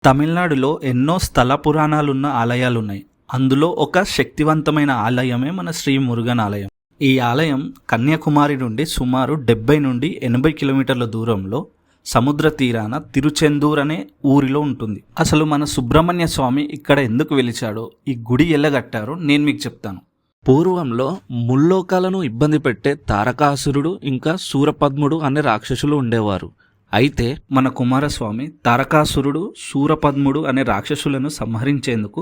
తమిళనాడులో ఎన్నో స్థల పురాణాలున్న ఆలయాలున్నాయి. అందులో ఒక శక్తివంతమైన ఆలయమే మన శ్రీ మురుగన్ ఆలయం. ఈ ఆలయం కన్యాకుమారి నుండి సుమారు 70 నుండి 80 కిలోమీటర్ల దూరంలో సముద్ర తీరాన తిరుచెందూర్ అనే ఊరిలో ఉంటుంది. అసలు మన సుబ్రహ్మణ్య స్వామి ఇక్కడ ఎందుకు వెలిచాడో, ఈ గుడి ఎల్లగట్టారో నేను మీకు చెప్తాను. పూర్వంలో ముల్లోకాలను ఇబ్బంది పెట్టే తారకాసురుడు ఇంకా శూరపద్ముడు అనే రాక్షసులు ఉండేవారు. అయితే మన కుమారస్వామి తారకాసురుడు శూరపద్ముడు అనే రాక్షసులను సంహరించేందుకు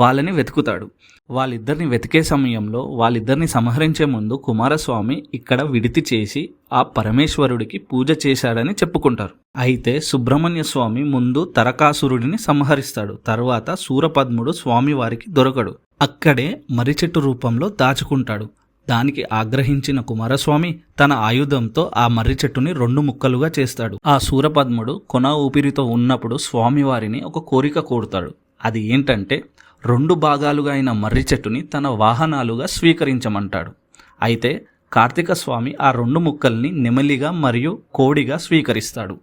వాళ్ళని వెతుకుతాడు. వాళ్ళిద్దరిని వెతికే సమయంలో వాళ్ళిద్దరిని సంహరించే ముందు కుమారస్వామి ఇక్కడ విడితి చేసి ఆ పరమేశ్వరుడికి పూజ చేశాడని చెప్పుకుంటారు. అయితే సుబ్రహ్మణ్య స్వామి ముందు తారకాసురుడిని సంహరిస్తాడు. తర్వాత శూరపద్ముడు స్వామివారికి దొరకడు. అక్కడే మర్రి చెట్టు రూపంలో దాచుకుంటాడు. దానికి ఆగ్రహించిన కుమారస్వామి తన ఆయుధంతో ఆ మర్రి చెట్టుని 2 ముక్కలుగా చేస్తాడు. ఆ శూరపద్ముడు కొన ఊపిరితో ఉన్నప్పుడు స్వామివారిని ఒక కోరిక కోరుతాడు. అది ఏంటంటే 2 భాగాలుగా అయిన మర్రి చెట్టుని తన వాహనాలుగా స్వీకరించమంటాడు. అయితే కార్తీక స్వామి ఆ 2 ముక్కల్ని నెమలిగా మరియు కోడిగా స్వీకరిస్తాడు.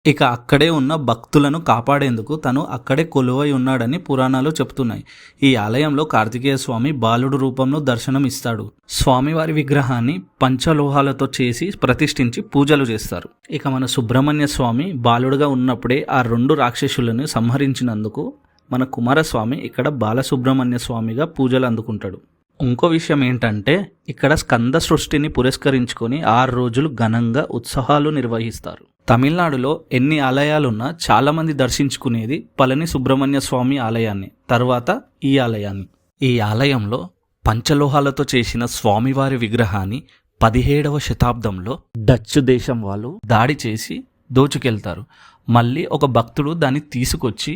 ఇక అక్కడే ఉన్న భక్తులను కాపాడేందుకు తను అక్కడే కొలువై ఉన్నాడని పురాణాలు చెప్తున్నాయి. ఈ ఆలయంలో కార్తికేయ స్వామి బాలుడు రూపంలో దర్శనం ఇస్తాడు. స్వామివారి విగ్రహాన్ని పంచలోహాలతో చేసి ప్రతిష్ఠించి పూజలు చేస్తారు. ఇక మన సుబ్రహ్మణ్య స్వామి బాలుడుగా ఉన్నప్పుడే ఆ 2 రాక్షసులను సంహరించినందుకు మన కుమారస్వామి ఇక్కడ బాలసుబ్రహ్మణ్య స్వామిగా పూజలు అందుకుంటాడు. ఇంకో విషయం ఏంటంటే ఇక్కడ స్కంద సృష్టిని పురస్కరించుకొని 6 రోజులు ఘనంగా ఉత్సవాలు నిర్వహిస్తారు. తమిళనాడులో ఎన్ని ఆలయాలున్నా చాలామంది దర్శించుకునేది పళని సుబ్రహ్మణ్య స్వామి ఆలయాన్ని, తర్వాత ఈ ఆలయాన్ని. ఈ ఆలయంలో పంచలోహాలతో చేసిన స్వామివారి విగ్రహాన్ని 17వ శతాబ్దంలో డచ్ దేశం వాళ్ళు దాడి చేసి దోచుకెళ్తారు. మళ్ళీ ఒక భక్తుడు దాన్ని తీసుకొచ్చి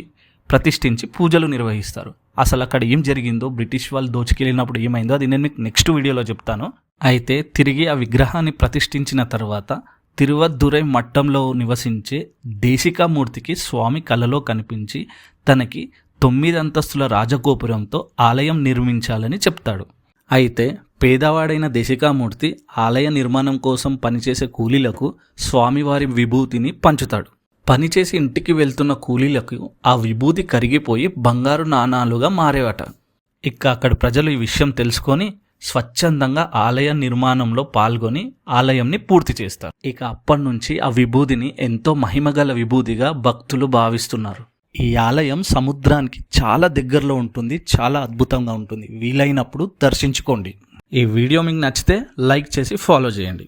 ప్రతిష్ఠించి పూజలు నిర్వహిస్తారు. అసలు అక్కడ ఏం జరిగిందో, బ్రిటిష్ వాళ్ళు దోచుకెళ్ళినప్పుడు ఏమైందో అది నేను మీకు నెక్స్ట్ వీడియోలో చెప్తాను. అయితే తిరిగి ఆ విగ్రహాన్ని ప్రతిష్ఠించిన తర్వాత తిరువద్దురై మట్టంలో నివసించే దేశికామూర్తికి స్వామి కలలో కనిపించి తనకి 9 అంతస్తుల రాజగోపురంతో ఆలయం నిర్మించాలని చెప్తాడు. అయితే పేదవాడైన దేశికామూర్తి ఆలయ నిర్మాణం కోసం పనిచేసే కూలీలకు స్వామివారి విభూతిని పంచుతాడు. పనిచేసి ఇంటికి వెళ్తున్న కూలీలకు ఆ విభూతి కరిగిపోయి బంగారు నాణాలుగా మారేవట. ఇక అక్కడి ప్రజలు ఈ విషయం తెలుసుకొని స్వచ్ఛందంగా ఆలయ నిర్మాణంలో పాల్గొని ఆలయంని పూర్తి చేస్తారు. ఇక అప్పటి నుంచి ఆ విభూతిని ఎంతో మహిమగల విభూతిగా భక్తులు భావిస్తున్నారు. ఈ ఆలయం సముద్రానికి చాలా దగ్గరలో ఉంటుంది. చాలా అద్భుతంగా ఉంటుంది. వీలైనప్పుడు దర్శించుకోండి. ఈ వీడియో మీకు నచ్చితే లైక్ చేసి ఫాలో చేయండి.